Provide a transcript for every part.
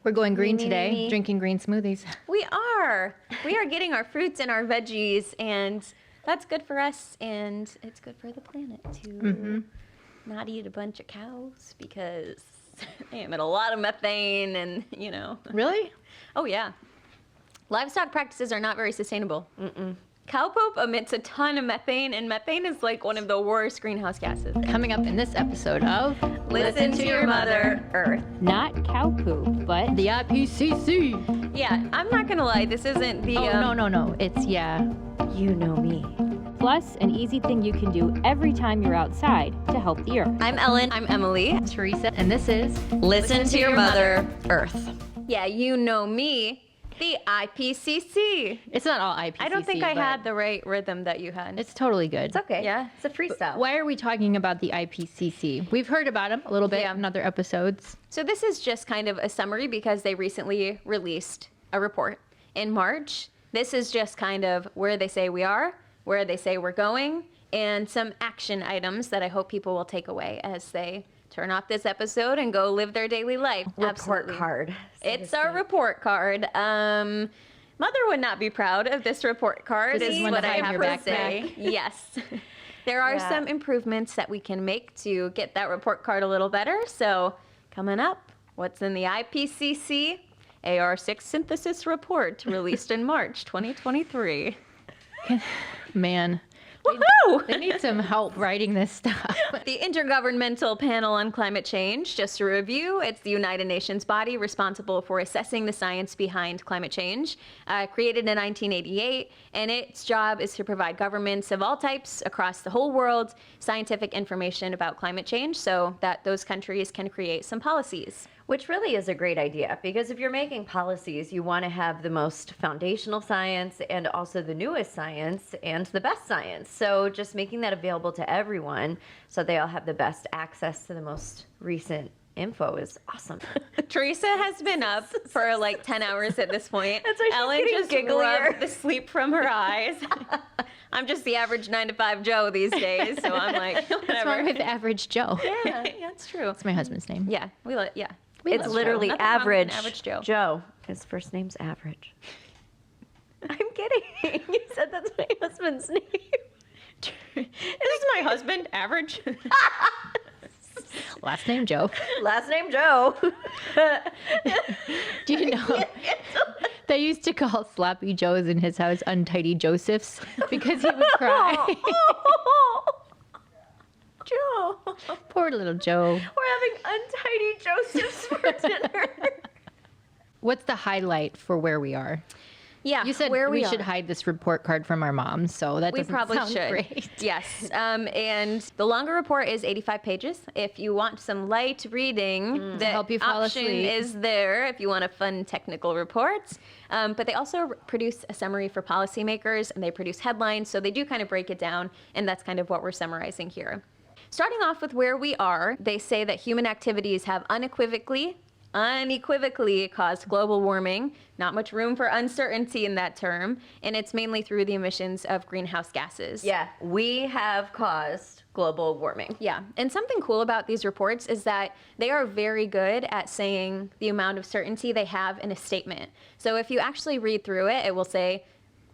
We're going green today, drinking green smoothies. We are. We are getting our fruits and our veggies, and that's good for us, and it's good for the planet to not eat a bunch of cows because they emit a lot of methane and, you know. Really? Oh, yeah. Livestock practices are not very sustainable. Cow poop emits a ton of methane, and methane is like one of the worst greenhouse gases. Coming up in this episode of Listen to Your Mother Earth. Not cow poop, but the IPCC. Yeah, I'm not gonna lie, this isn't the... No. It's, You know me. plus an easy thing you can do every time you're outside to help the earth. I'm Ellen. I'm Emily. Teresa, and this is Listen to Your Mother Earth. Yeah, you know me. The IPCC. It's not all IPCC. I don't think I had the right rhythm that you had. It's totally good. It's okay. Yeah? It's a freestyle. Why are we talking about the IPCC? We've heard about them a little bit in other episodes. So this is just kind of a summary because they recently released a report in March. This is just kind of where they say we are, where they say we're going, and some action items that I hope people will take away as they turn off this episode and go live their daily life. Report card. It's our report card. Mother would not be proud of this report card, This is is one what to I hide have your to backpack. say. Yes. There are some improvements that we can make to get that report card a little better. So coming up, what's in the IPCC AR6 synthesis report released in March 2023. Man, Woohoo! they need some help writing this stuff. The Intergovernmental Panel on Climate Change, just to review, it's the United Nations body responsible for assessing the science behind climate change, created in 1988, and its job is to provide governments of all types across the whole world scientific information about climate change so that those countries can create some policies. Which really is a great idea, because if you're making policies, you want to have the most foundational science and also the newest science and the best science. So just making that available to everyone so they all have the best access to the most recent info is awesome. Teresa has been up for like 10 hours at this point. That's why she's Ellen getting just gigglier. rubbed the sleep from her eyes. I'm just the average 9-to-5 Joe these days, so I'm like, What's whatever. wrong with Average Joe? Yeah, that's true. That's my husband's name. Yeah, It's love literally Joe. Nothing wrong with an average. average Joe. Joe. His first name's Average. I'm kidding. You said that's my husband's name. This is my husband, Average. Last name Joe. Last name Joe. Do you know they used to call sloppy Joes in his house untidy Josephs because he would cry. Joe. Poor little Joe. We're having untidy Josephs for dinner. What's the highlight for where we are? Yeah, You said where we are. should hide this report card from our moms, so that We doesn't probably sound should. great. Yes. And the longer report is 85 pages. If you want some light reading, the help you fall option asleep. is there if you want a fun technical report. But they also produce a summary for policymakers, and they produce headlines, so they do kind of break it down, and that's kind of what we're summarizing here. Starting off with where we are, they say that human activities have unequivocally caused global warming. Not much room for uncertainty in that term. And it's mainly through the emissions of greenhouse gases. Yeah, we have caused global warming. Yeah. And something cool about these reports is that they are very good at saying the amount of certainty they have in a statement. So if you actually read through it, it will say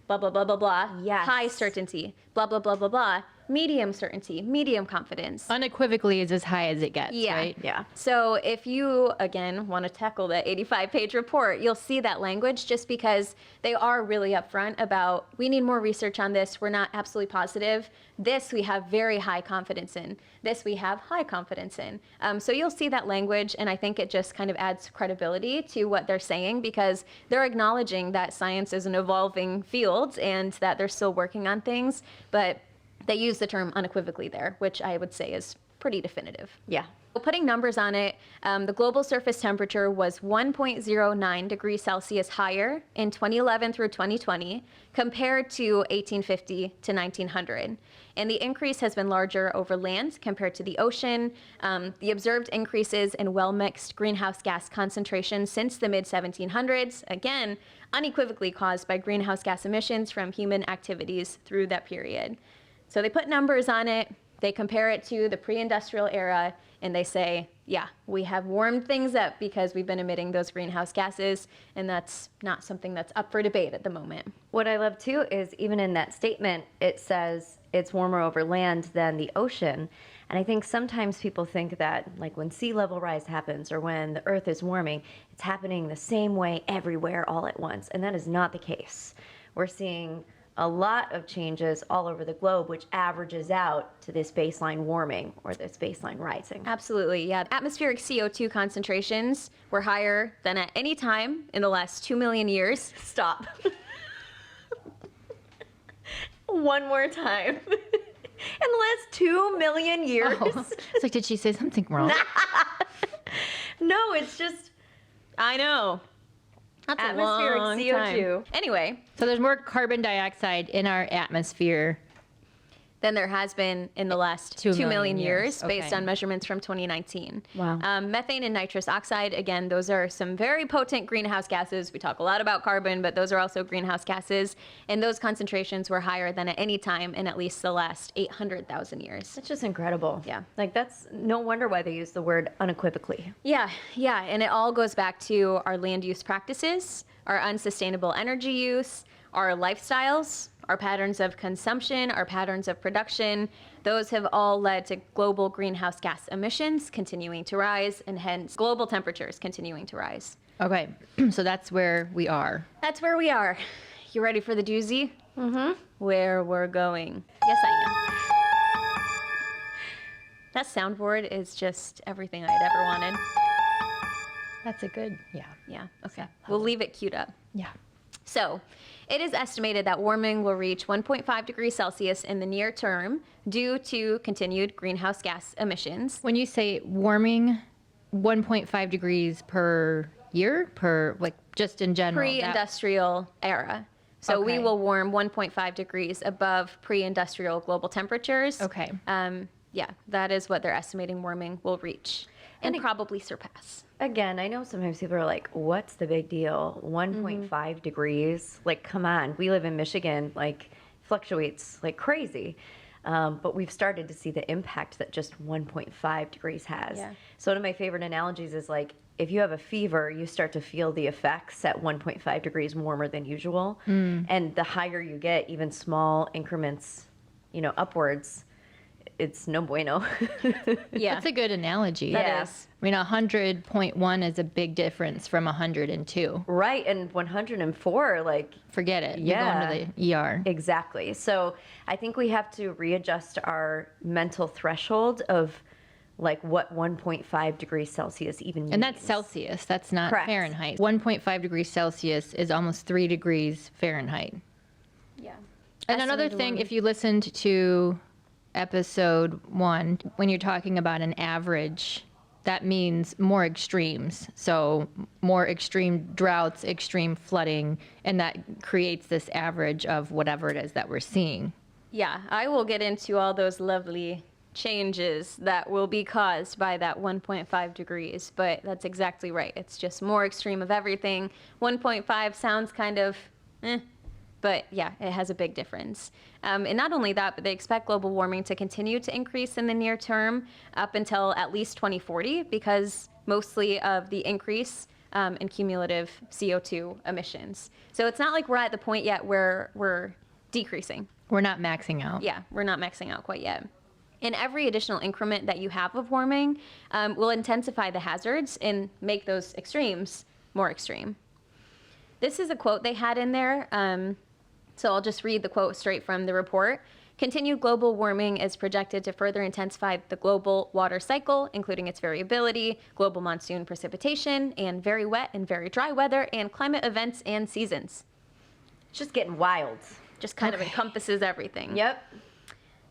blah, blah, blah, blah, blah. Yes. High certainty. Blah, blah, blah, blah, blah. Medium certainty. Medium confidence. Unequivocally is as high as it gets, Yeah. right? Yeah. So if you, again, want to tackle the 85-page report, you'll see that language just because they are really upfront about, we need more research on this. We're not absolutely positive. This we have very high confidence in. This we have high confidence in. So you'll see that language, and I think it just kind of adds credibility to what they're saying because they're acknowledging that science is an evolving field and that they're still working on things, but they use the term unequivocally there, which I would say is pretty definitive. Yeah. Putting numbers on it, the global surface temperature was 1.09 degrees Celsius higher in 2011 through 2020 compared to 1850 to 1900. And the increase has been larger over land compared to the ocean. The observed increases in well-mixed greenhouse gas concentration since the mid-1700s, again, unequivocally caused by greenhouse gas emissions from human activities through that period. So they put numbers on it, they compare it to the pre-industrial era, and they say yeah, we have warmed things up because we've been emitting those greenhouse gases, and that's not something that's up for debate at the moment. What I love too is even in that statement, it says it's warmer over land than the ocean. And I think sometimes people think that, like, when sea level rise happens or when the earth is warming, it's happening the same way everywhere all at once. And that is not the case. We're seeing a lot of changes all over the globe, which averages out to this baseline warming or this baseline rising. Absolutely, yeah. Atmospheric CO2 concentrations were higher than at any time in the last 2 million years. Stop. One more time. In the last 2 million years. Oh. It's like, did she say something wrong? No, it's just I know. That's atmospheric a long CO2. time. Anyway, So there's more carbon dioxide in our atmosphere. than there has been in the last 2 2 million million years, years. based Okay. on measurements from 2019. Wow. Methane and nitrous oxide, again, those are some very potent greenhouse gases. We talk a lot about carbon, but those are also greenhouse gases. And those concentrations were higher than at any time in at least the last 800,000 years. That's just incredible. Yeah. Like, that's no wonder why they use the word unequivocally. Yeah, and it all goes back to our land use practices, our unsustainable energy use, our lifestyles, our patterns of consumption, our patterns of production. Those have all led to global greenhouse gas emissions continuing to rise, and hence global temperatures continuing to rise. Okay, so that's where we are. That's where we are. You ready for the doozy? Mm-hmm. Where we're going. Yes, I am. That soundboard is just everything I'd ever wanted. That's a good, yeah. Yeah, okay. We'll leave it queued up. Yeah. So, it is estimated that warming will reach 1.5 degrees Celsius in the near term due to continued greenhouse gas emissions. When you say warming 1.5 degrees per year, per, like, just in general? Pre-industrial era. So we Okay. will warm 1.5 degrees above pre-industrial global temperatures. Okay. Yeah, that is what they're estimating warming will reach and probably surpass. Again, I know sometimes people are like, what's the big deal? 1.5 degrees? Like, come on. We live in Michigan, like, fluctuates like crazy. But we've started to see the impact that just 1.5 degrees has. Yeah. So one of my favorite analogies is like, if you have a fever, you start to feel the effects at 1.5 degrees warmer than usual. And the higher you get, even small increments, upwards, it's no bueno. Yeah, That's a good analogy. that Yeah. is. I mean, 100.1 is a big difference from 102. Right, and 104, like, Forget it. Yeah. You go into the ER. exactly. So I think we have to readjust our mental threshold of like what 1.5 degrees Celsius even means. And that's Celsius. That's not Correct. Fahrenheit. 1.5 degrees Celsius is almost 3 degrees Fahrenheit. Yeah. And another thing, if you listened to episode 1, when you're talking about an average, that means more extremes. So more extreme droughts, extreme flooding, and that creates this average of whatever it is that we're seeing. Yeah, I will get into all those lovely changes that will be caused by that 1.5 degrees, but that's exactly right. It's just more extreme of everything. 1.5 sounds kind of but yeah, it has a big difference. And not only that, but they expect global warming to continue to increase in the near term up until at least 2040 because mostly of the increase in cumulative CO2 emissions. So it's not like we're at the point yet where we're decreasing. We're not maxing out. Yeah, we're not maxing out quite yet. And every additional increment that you have of warming will intensify the hazards and make those extremes more extreme. This is a quote they had in there. So I'll just read the quote straight from the report. Continued global warming is projected to further intensify the global water cycle, including its variability, global monsoon precipitation, and very wet and very dry weather, and climate events and seasons. It's just getting wild. Just kind of encompasses everything. Yep.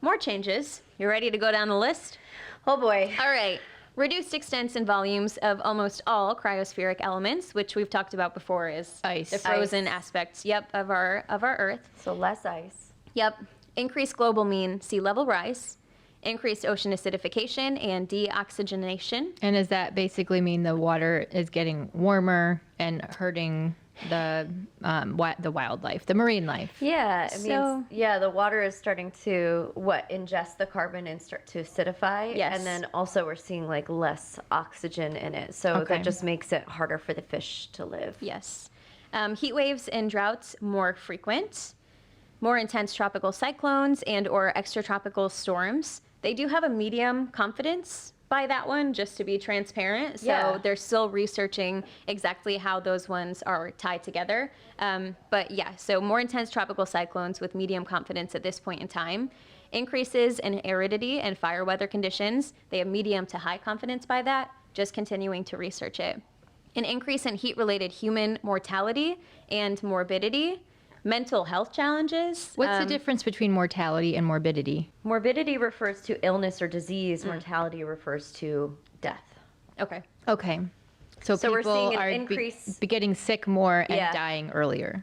More changes. You ready to go down the list? Oh boy. All right. Reduced extents and volumes of almost all cryospheric elements, which we've talked about before, is Ice. the frozen Ice. aspects. Yep, of our Earth. So less ice. Yep. Increased global mean sea level rise, increased ocean acidification and deoxygenation. And does that basically mean the water is getting warmer and hurting the wildlife, the marine life. Yeah, I mean, So- the water is starting to ingest the carbon and start to acidify. Yes. And then also we're seeing like less oxygen in it. So Okay. that just makes it harder for the fish to live. Yes. Heat waves and droughts more frequent, more intense tropical cyclones and or extratropical storms. They do have a medium confidence by that one, just to be transparent. So Yeah. they're still researching exactly how those ones are tied together. But yeah, so more intense tropical cyclones with medium confidence at this point in time. Increases in aridity and fire weather conditions. They have medium to high confidence by that, just continuing to research it. An increase in heat-related human mortality and morbidity, mental health challenges. What's the difference between mortality and morbidity? Morbidity refers to illness or disease. Mortality refers to death. Okay. Okay. So So we're people seeing an are increase- be getting sick more and Yeah. dying earlier.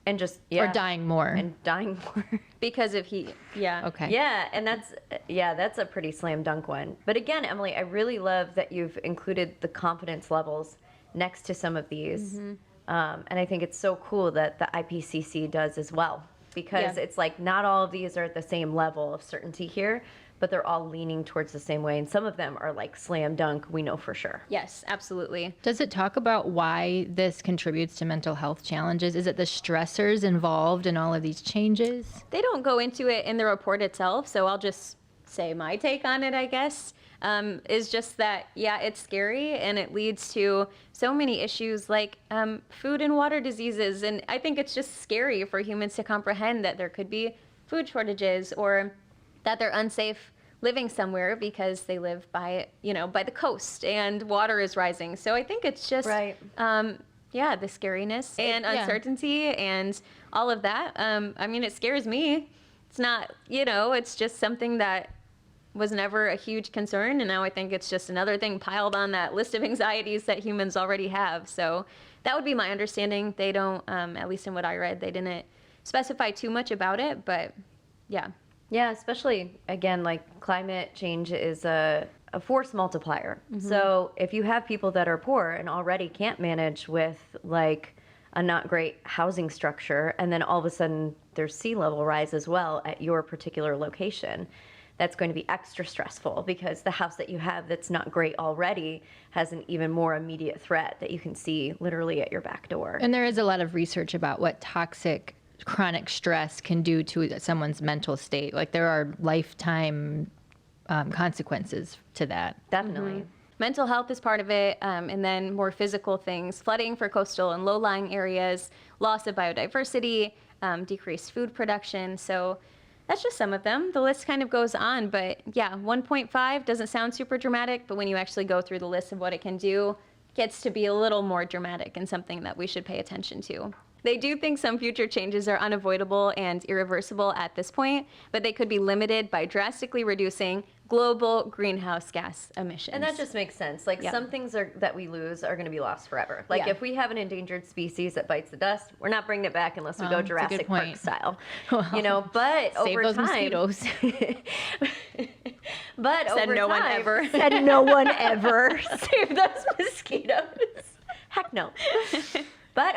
And just, Or dying more. And dying more. Because of heat. Yeah. Okay. Yeah, and that's a pretty slam dunk one. But again, Emily, I really love that you've included the confidence levels next to some of these. And I think it's so cool that the IPCC does as well, because Yeah. it's like not all of these are at the same level of certainty here, but they're all leaning towards the same way. And some of them are like slam dunk, we know for sure. Yes, absolutely. Does it talk about why this contributes to mental health challenges? Is it the stressors involved in all of these changes? They don't go into it in the report itself, so I'll just say my take on it, I guess, is just that, yeah, it's scary and it leads to so many issues like food and water diseases. And I think it's just scary for humans to comprehend that there could be food shortages or that they're unsafe living somewhere because they live by, by the coast and water is rising. So I think it's just, Right. yeah, the scariness and yeah. uncertainty and all of that. I mean, it scares me. It's not, it's just something that was never a huge concern. And now I think it's just another thing piled on that list of anxieties that humans already have. So that would be my understanding. They don't, at least in what I read, they didn't specify too much about it, but yeah. Yeah, especially again, like climate change is a force multiplier. So if you have people that are poor and already can't manage with like a not great housing structure, and then all of a sudden there's sea level rise as well at your particular location, that's going to be extra stressful because the house that you have that's not great already has an even more immediate threat that you can see literally at your back door. And there is a lot of research about what toxic chronic stress can do to someone's mental state. Like there are lifetime consequences to that. Definitely. Mental health is part of it, and then more physical things, flooding for coastal and low-lying areas, loss of biodiversity, decreased food production. So that's just some of them. The list kind of goes on, but yeah, 1.5 doesn't sound super dramatic, but when you actually go through the list of what it can do, it gets to be a little more dramatic and something that we should pay attention to. They do think some future changes are unavoidable and irreversible at this point, but they could be limited by drastically reducing global greenhouse gas emissions. And that just makes sense. Like Yeah. some things that we lose are going to be lost forever. Like Yeah. if we have an endangered species that bites the dust, we're not bringing it back unless we go That's a good Jurassic Park point. style. But Save over those time, mosquitoes. but Said over no one time- ever. Said no one ever. Save those mosquitoes. Heck no. But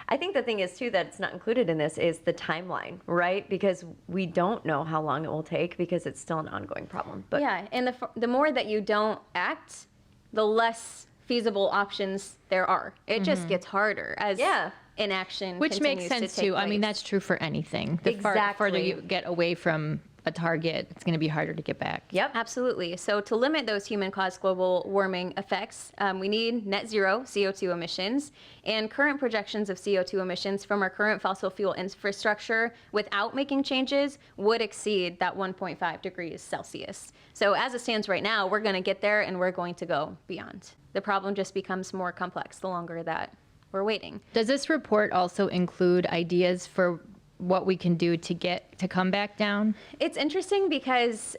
I think the thing is too that it's not included in this is the timeline, right? Because we don't know how long it will take because it's still an ongoing problem. But yeah, and the more that you don't act, the less feasible options there are. It just gets harder as Yeah. inaction Which makes continues sense to take too. I mean, place. that's true for anything. The further Exactly. you get away from a target, it's going to be harder to get back. Yep. Absolutely. So to limit those human-caused global warming effects, we need net zero CO2 emissions. And current projections of CO2 emissions from our current fossil fuel infrastructure without making changes would exceed that 1.5 degrees Celsius. So as it stands right now, we're going to get there and we're going to go beyond. The problem just becomes more complex the longer that we're waiting. Does this report also include ideas for what we can do to come back down? It's interesting because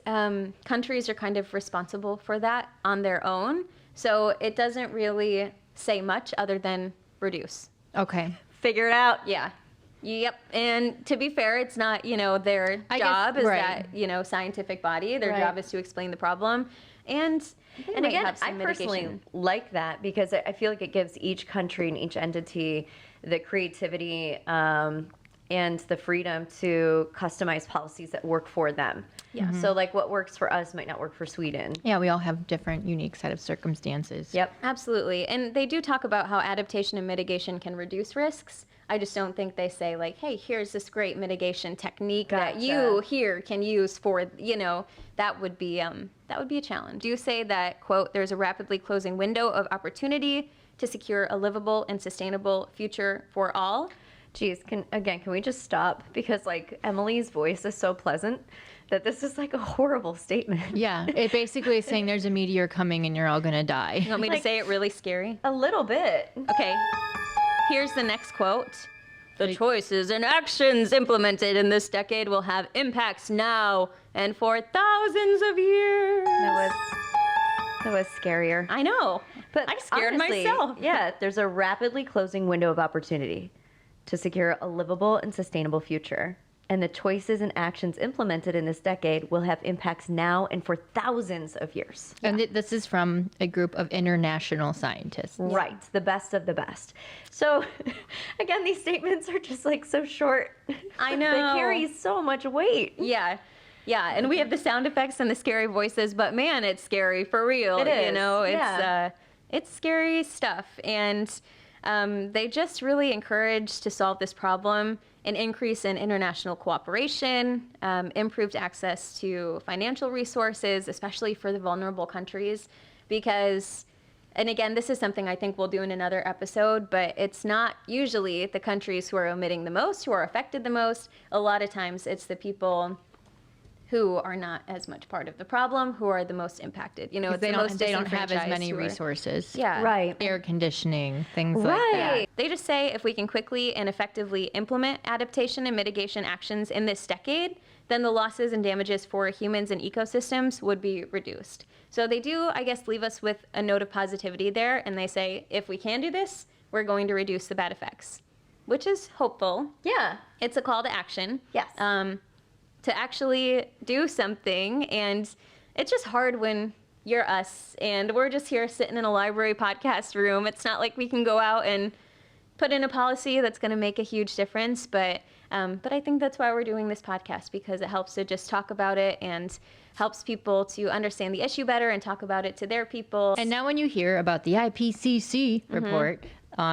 countries are kind of responsible for that on their own. So it doesn't really say much other than reduce. Okay. Figure it out. Yeah. Yep. And to be fair, it's not, their I guess- job is right. that, scientific body. Their Right. job is to explain the problem. And And might again, have I some personally mitigation. like that because I feel like it gives each country and each entity the creativity and the freedom to customize policies that work for them. Yeah. So like what works for us might not work for Sweden. Yeah, we all have different, unique set of circumstances. Yep. Absolutely. And they do talk about how adaptation and mitigation can reduce risks. I just don't think they say like, hey, here's this great mitigation technique that you Gotcha. here can use for, that would be a challenge. Do you say that, quote, there's a rapidly closing window of opportunity to secure a livable and sustainable future for all? Geez, can we just stop? Because like Emily's voice is so pleasant that this is like a horrible statement. Yeah, it basically is saying there's a meteor coming and you're all gonna You die. want me to say it really scary? A little bit. Okay. Here's the next quote. The choices and actions implemented in this decade will have impacts now and for thousands of years. That was scarier. I know. But I scared honestly, myself. Yeah, there's a rapidly closing window of opportunity to secure a livable and sustainable future. And the choices and actions implemented in this decade will have impacts now and for thousands of years. And this is from a group of international scientists. Right, the best of the best. So, again, these statements are just like so short. I They know. carry so much weight. Yeah. Yeah, and we have the sound effects and the scary voices, but man, it's scary for real. It is, It's scary stuff. And they just really encourage to solve this problem an increase in international cooperation, improved access to financial resources, especially for the vulnerable countries, because, and again, this is something I think we'll do in another episode, but it's not usually the countries who are emitting the most, who are affected the most. A lot of times it's the people who are not as much part of the problem, who are the most impacted. You know, it's They the most don't have as disenfranchised many who are- resources. Yeah. Right. Air conditioning, things like that. Right. They just say if we can quickly and effectively implement adaptation and mitigation actions in this decade, then the losses and damages for humans and ecosystems would be reduced. So they do, I guess, leave us with a note of positivity there, and they say if we can do this, we're going to reduce the bad effects, which is hopeful. Yeah. It's a call to action. Yes. To actually do something, and it's just hard when you're us and we're just here sitting in a library podcast room. It's not like we can go out and put in a policy that's going to make a huge difference, but I think that's why we're doing this podcast, because it helps to just talk about it and helps people to understand the issue better and talk about it to their people. And now when you hear about the IPCC report,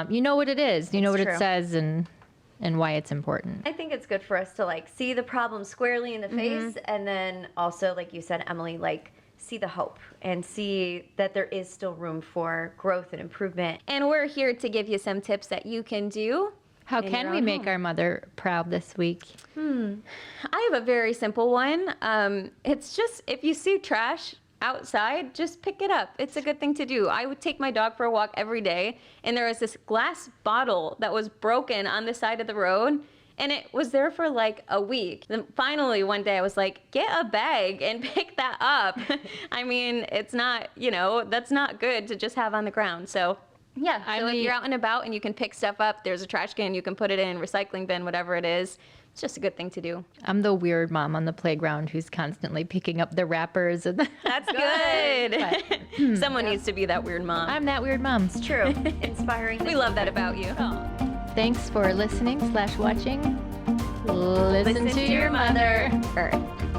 you know what it is. You know what true. it says and why it's important. I think it's good for us to like see the problem squarely in the face, and then also, like you said, Emily, like see the hope and see that there is still room for growth and improvement. And we're here to give you some tips that you can do. How in can your we own make home. our mother proud this week? I have a very simple one. It's just if you see trash outside, just pick it up. It's a good thing to do. I would take my dog for a walk every day, and there was this glass bottle that was broken on the side of the road, and it was there for like a week. Then finally one day I was like, get a bag and pick that up. I mean, it's not, that's not good to just have on the ground. So yeah, so if you're out and about and you can pick stuff up, there's a trash can, you can put it in, recycling bin, whatever it is. It's just a good thing to do. I'm the weird mom on the playground who's constantly picking up the wrappers. And That's good. Someone needs to be that weird mom. I'm that weird mom. True. Inspiring. We love that about you. Thanks for listening/watching. Listen to your mother. Earth.